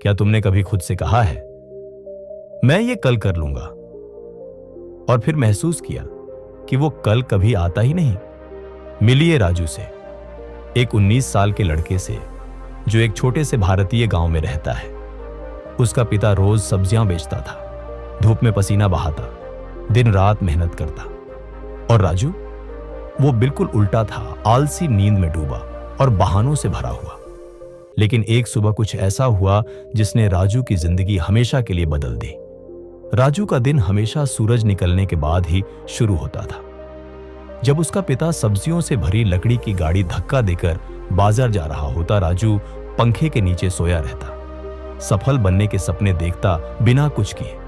क्या तुमने कभी खुद से कहा है, मैं ये कल कर लूंगा, और फिर महसूस किया कि वो कल कभी आता ही नहीं? मिलिए राजू से, एक 19 साल के लड़के से जो एक छोटे से भारतीय गांव में रहता है। उसका पिता रोज सब्जियां बेचता था, धूप में पसीना बहाता, दिन रात मेहनत करता। और राजू, वो बिल्कुल उल्टा था, आलसी, नींद में डूबा और बहानों से भरा हुआ। लेकिन एक सुबह कुछ ऐसा हुआ जिसने राजू की जिंदगी हमेशा के लिए बदल दी। राजू का दिन हमेशा सूरज निकलने के बाद ही शुरू होता था। जब उसका पिता सब्जियों से भरी लकड़ी की गाड़ी धक्का देकर बाजार जा रहा होता, राजू पंखे के नीचे सोया रहता, सफल बनने के सपने देखता बिना कुछ किए।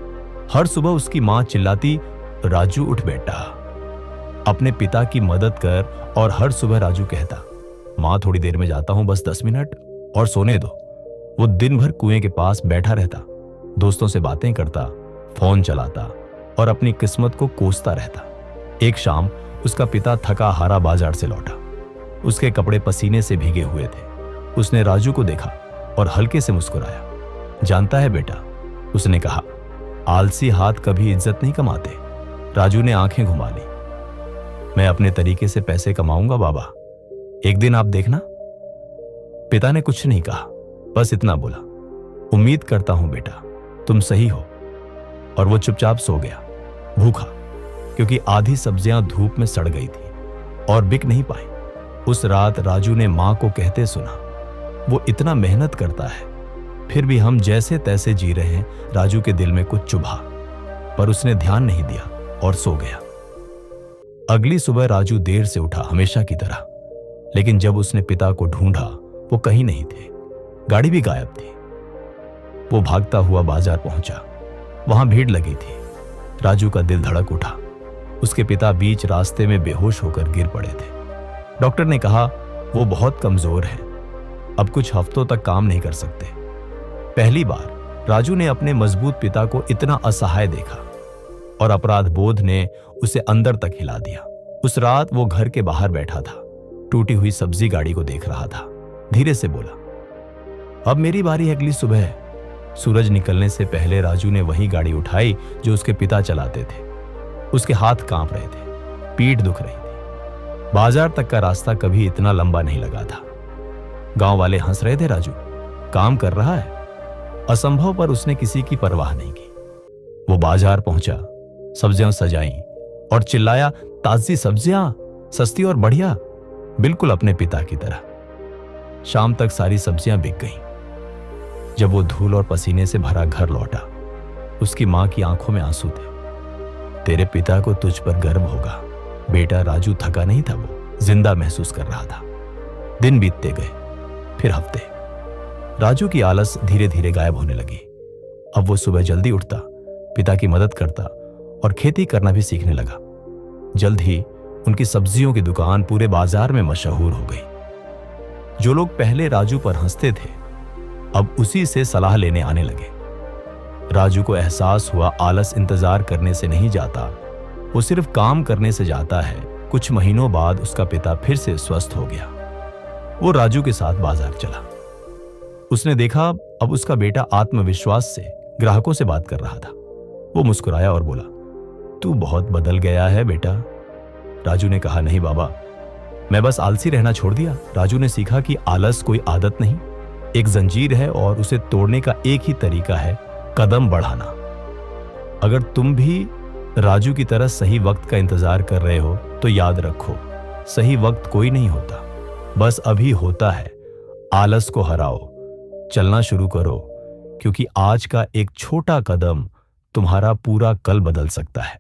हर सुबह उसकी मां चिल्लाती, राजू उठ बेटा, अपने पिता की मदद कर। और हर सुबह राजू कहता, मां थोड़ी देर में जाता हूं, बस 10 मिनट और सोने दो। वो दिन भर कुएं के पास बैठा रहता, दोस्तों से बातें करता, फोन चलाता और अपनी किस्मत को कोसता रहता। एक शाम उसका पिता थका हारा बाजार से लौटा। उसके कपड़े पसीने से भीगे हुए थे। उसने राजू को देखा और हल्के से मुस्कुराया। जानता है बेटा, उसने कहा, आलसी हाथ कभी इज्जत नहीं कमाते। राजू ने आंखें घुमा ली। मैं अपने तरीके से पैसे कमाऊंगा बाबा, एक दिन आप देखना। पिता ने कुछ नहीं कहा, बस इतना बोला, उम्मीद करता हूं बेटा तुम सही हो। और वो चुपचाप सो गया, भूखा, क्योंकि आधी सब्जियां धूप में सड़ गई थी और बिक नहीं पाई। उस रात राजू ने मां को कहते सुना, वो इतना मेहनत करता है, फिर भी हम जैसे तैसे जी रहे हैं। राजू के दिल में कुछ चुभा, पर उसने ध्यान नहीं दिया और सो गया। अगली सुबह राजू देर से उठा, हमेशा की तरह। लेकिन जब उसने पिता को ढूंढा, वो कहीं नहीं थे, गाड़ी भी गायब थी। वो भागता हुआ बाजार पहुंचा, वहां भीड़ लगी थी। राजू का दिल धड़क उठा। उसके पिता बीच रास्ते में बेहोश होकर गिर पड़े थे। डॉक्टर ने कहा वो बहुत कमजोर है, अब कुछ हफ्तों तक काम नहीं कर सकते। पहली बार राजू ने अपने मजबूत पिता को इतना असहाय देखा और अपराध बोध ने उसे अंदर तक हिला दिया। उस रात वो घर के बाहर बैठा था, टूटी हुई सब्जी गाड़ी को देख रहा था। धीरे से बोला, अब मेरी बारी है अगली सुबह। सूरज निकलने से पहले राजू ने वही गाड़ी उठाई जो उसके पिता चलाते थे। उसके हाथ कांप रहे थे, पीठ दुख रही थी। बाजार तक का रास्ता कभी इतना लंबा नहीं लगा था। गांव वाले हंस रहे थे, राजू काम कर रहा है, असंभव, पर उसने किसी की परवाह नहीं की। वो बाजार पहुंचा, सब्जियां सजाई और चिल्लाया, ताजी सब्जियां, सस्ती और बढ़िया, बिल्कुल अपने पिता की तरह। शाम तक सारी सब्जियां बिक गईं। जब वो धूल और पसीने से भरा घर लौटा, उसकी मां की आंखों में आंसू थे। तेरे पिता को तुझ पर गर्व होगा बेटा। राजू थका नहीं था, वो जिंदा महसूस कर रहा था। दिन बीतते गए, फिर हफ्ते। राजू की आलस धीरे धीरे गायब होने लगी। अब वो सुबह जल्दी उठता, पिता की मदद करता और खेती करना भी सीखने लगा। जल्द ही उनकी सब्जियों की दुकान पूरे बाजार में मशहूर हो गई। जो लोग पहले राजू पर हंसते थे, अब उसी से सलाह लेने आने लगे। राजू को एहसास हुआ, आलस इंतजार करने से नहीं जाता, वो सिर्फ काम करने से जाता है। कुछ महीनों बाद उसका पिता फिर से स्वस्थ हो गया। वो राजू के साथ बाजार चला। उसने देखा अब उसका बेटा आत्मविश्वास से ग्राहकों से बात कर रहा था। वो मुस्कुराया और बोला, तू बहुत बदल गया है बेटा। राजू ने कहा, नहीं बाबा, मैं बस आलसी रहना छोड़ दिया। राजू ने सीखा कि आलस कोई आदत नहीं, एक जंजीर है और उसे तोड़ने का एक ही तरीका है, कदम बढ़ाना। अगर तुम भी राजू की तरह सही वक्त का इंतजार कर रहे हो तो याद रखो, सही वक्त कोई नहीं होता, बस अभी होता है। आलस को हराओ, चलना शुरू करो, क्योंकि आज का एक छोटा कदम तुम्हारा पूरा कल बदल सकता है।